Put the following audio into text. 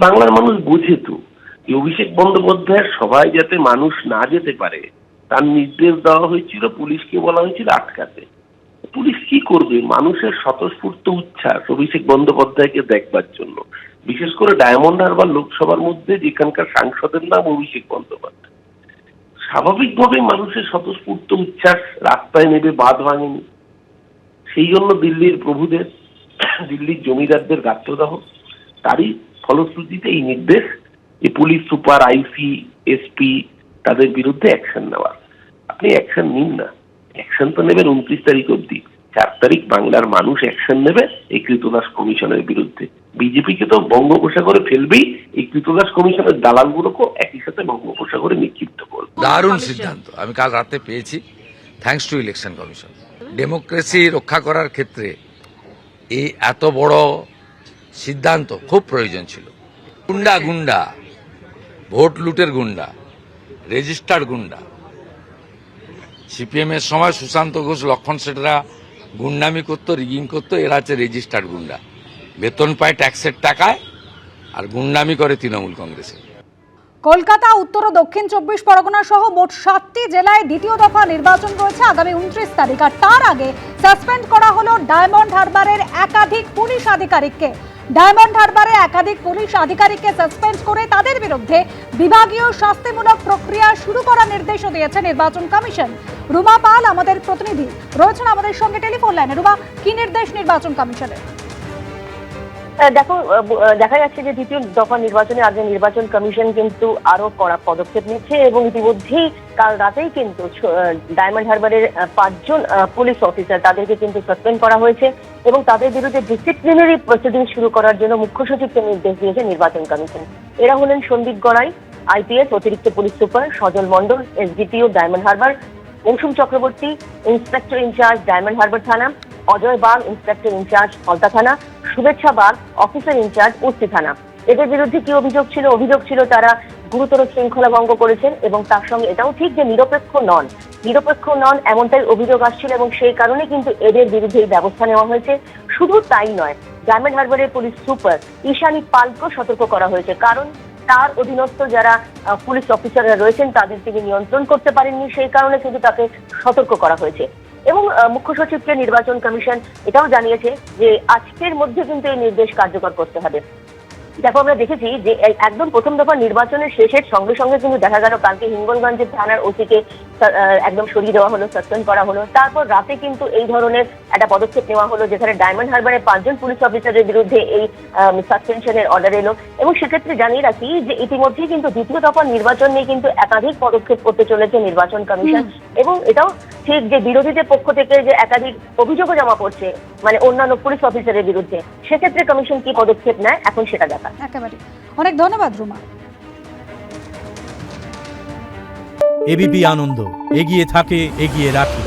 বাংলার মানুষ বুঝে তো যে অভিষেক বন্দ্যোপাধ্যায়ের সভায় যাতে মানুষ না যেতে পারে তার নির্দেশ দেওয়া হয়েছিল, পুলিশকে বলা হয়েছিল আটকাতে। পুলিশ কি করবে? মানুষের স্বতঃস্ফূর্ত উচ্ছ্বাস অভিষেক বন্দ্যোপাধ্যায়কে দেখবার জন্য, বিশেষ করে ডায়মন্ড হারবার লোকসভার মধ্যে যেখানকার সাংসদের নাম অভিষেক বন্দ্যোপাধ্যায়। স্বাভাবিকভাবে মানুষের স্বতঃস্ফূর্ত উচ্ছ্বাস রাস্তায় নেবে বাঁধ ভাঙেনি। সেই জন্য দিল্লির প্রভুদের, দিল্লির জমিদারদের গাত্রদাহ, তারই ফলশ্রুতিতে এই নির্দেশ যে পুলিশ সুপার, আইসি, এসপি তাদের বিরুদ্ধে অ্যাকশন নেওয়ার। আপনি অ্যাকশন নিন না, অ্যাকশন তো নেবেন 29 তারিখ অব্দি। 4 তারিখ বাংলার মানুষ অ্যাকশন নেবে এই কৃতদাস কমিশনের বিরুদ্ধে। বিজেপিকে তো বঙ্গোপসাগরে ফেলবেই, এই কৃতদাস কমিশনের দালালগুলোকেও একই সাথে বঙ্গোপসাগরে নিক্ষিপ্ত করবে। দারুণ সিদ্ধান্ত আমি কাল রাতে পেয়েছি, thanks to election commission. Democracy রক্ষা করার ক্ষেত্রে এই এত বড় সিদ্ধান্ত খুব প্রয়োজন ছিল। গুন্ডা ভোট লুটের গুন্ডা, রেজিস্টার্ড গুন্ডা। সিপিএম এর সময় সুশান্ত ঘোষ, লক্ষণ সেটরা গুন্ডামি করতো, রিগিং করতো। এরা হচ্ছে রেজিস্টার্ড গুন্ডা, বেতন পায় ট্যাক্সের টাকায় আর গুন্ডামি করে তৃণমূল কংগ্রেসের। কলকাতা, উত্তর ও দক্ষিণ 24 পরগনা সহ মোট 7টি জেলায় দ্বিতীয় দফা নির্বাচন রয়েছে আগামী 29 তারিখ। আর তার আগে সাসপেন্ড করা হলো ডায়মন্ড হারবারের একাধিক পুলিশ আধিকারিককে। ডায়মন্ড হারবারে একাধিক পুলিশ আধিকারিককে সাসপেন্ড করে তাদের বিরুদ্ধে বিভাগীয় শাস্তিমূলক প্রক্রিয়া শুরু করার নির্দেশও দিয়েছে নির্বাচন কমিশন। রুমা পাল আমাদের প্রতিনিধি রয়েছেন আমাদের সঙ্গে টেলিফোন লাইনে। রুমা, কি নির্দেশ নির্বাচন কমিশনের? দেখো, দেখা যাচ্ছে যে দ্বিতীয় দফা নির্বাচনে আগে নির্বাচন কমিশন কিন্তু আরো কড়া পদক্ষেপ নিচ্ছে এবং ইতিমধ্যেই কাল রাতেই কিন্তু ডায়মন্ড হারবারের 5 জন পুলিশ অফিসার তাদেরকে কিন্তু সাসপেন্ড করা হয়েছে এবং তাদের বিরুদ্ধে ডিসিপ্লিনারি প্রসিডিং শুরু করার জন্য মুখ্য সচিবকে নির্দেশ দিয়েছে নির্বাচন কমিশন। এরা হলেন সন্দীপ গড়াই, আইপিএস অতিরিক্ত police super, Sajal Mondal, SDPO Diamond Harbour, Mousumi Chakraborty inspector in charge Diamond Harbour থানা, অজয় বাগ ইন্সপেক্টর ইনচার্জ ফলতা থানা, শুভেচ্ছা বাগ অফিসার ইনচার্জ উস্তি থানা। এদের বিরুদ্ধে কি অভিযোগ ছিল? অভিযোগ ছিল তারা গুরুতর শৃঙ্খলা ভঙ্গ করেছেন এবং তার সঙ্গে এটাও ঠিক যে নিরপেক্ষ নন এমনটাই অভিযোগ আসছিল এবং সেই কারণে কিন্তু এদের বিরুদ্ধে এই ব্যবস্থা নেওয়া হয়েছে। শুধু তাই নয়, ডায়মন্ড হারবারের পুলিশ সুপার ঈশানী পালকেও সতর্ক করা হয়েছে, কারণ তার অধীনস্থ যারা পুলিশ অফিসাররা রয়েছেন তাদের তিনি নিয়ন্ত্রণ করতে পারেননি, সেই কারণে কিন্তু তাকে সতর্ক করা হয়েছে। এবং মুখ্য সচিবকে নির্বাচন কমিশন এটাও জানিয়েছে যে আজকের মধ্যে কিন্তু এই নির্দেশ কার্যকর করতে হবে। দেখো, আমরা দেখেছি যে একদম প্রথম দফা নির্বাচনের শেষের সঙ্গে সঙ্গে কিন্তু দেখা গেল কালকে হিঙ্গলগঞ্জের থানার ওসিকে একদম সরিয়ে দেওয়া হলো, সাসপেন্ড করা হলো। তারপর রাতে কিন্তু এই ধরনের একটা পদক্ষেপ নেওয়া হলো যেখানে ডায়মন্ড হারবারের 5 জন পুলিশ অফিসারের বিরুদ্ধে এই সাসপেনশনের অর্ডার এলো। এবং সেক্ষেত্রে জানিয়ে রাখি যে ইতিমধ্যেই কিন্তু দ্বিতীয় দফা নির্বাচন নিয়ে কিন্তু একাধিক পদক্ষেপ করতে চলেছে নির্বাচন কমিশন। এবং এটাও ঠিক যে বিরোধীদের পক্ষ থেকে যে একাধিক অভিযোগও জমা পড়ছে মানে অন্যান্য পুলিশ অফিসারের বিরুদ্ধে, সেক্ষেত্রে কমিশন কি পদক্ষেপ নেয় এখন সেটা দেখা। একেবারে অনেক ধন্যবাদ রুমা। এবিপি আনন্দ এগিয়ে থাকে, এগিয়ে রাখে।